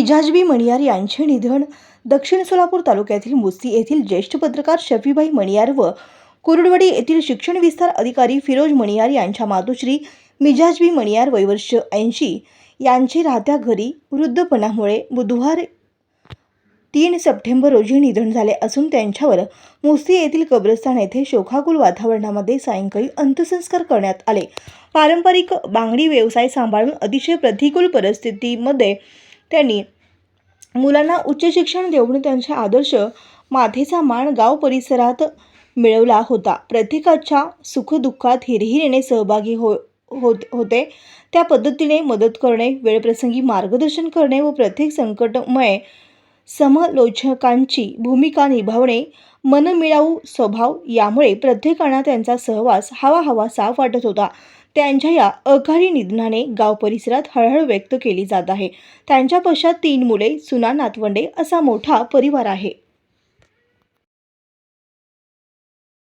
मिजाज मणियार यांचे निधन. दक्षिण सोलापूर तालुक्यातील मुस्ती येथील ज्येष्ठ पत्रकार शफीभाई मणियार व कुरुडवाडी येथील शिक्षण विस्तार अधिकारी फिरोज मणियार यांच्या मातोश्री मिजाज मणियार वय वर्ष 80 यांचे राहत्या घरी वृद्धपणामुळे बुधवार 3 सप्टेंबर रोजी निधन झाले असून त्यांच्यावर मुस्ती येथील कब्रस्तान येथे शोकाकुल वातावरणामध्ये सायंकाळी अंत्यसंस्कार करण्यात आले. पारंपरिक बांगडी व्यवसाय सांभाळून अतिशय प्रतिकूल परिस्थितीमध्ये त्यांनी मुलांना उच्च शिक्षण देऊन त्यांचे आदर्श माथेचा मान गाव परिसरात मिळवला होता. प्रत्येकाच्या सुखदुःखात हिरिरीने सहभागी होते. त्या पद्धतीने मदत करणे, वेळप्रसंगी मार्गदर्शन करणे व प्रत्येक संकटमय समालोचकांची भूमिका निभावणे, मनमिळावू स्वभाव यामुळे प्रत्येकांना त्यांचा सहवास हवाहवासा वाटत होता. त्यांच्या या अकाली निधनाने गाव परिसरात हळहळ व्यक्त केली जात आहे. त्यांच्या पश्चात 3 मुले, सुना, नातवंडे असा मोठा परिवार आहे.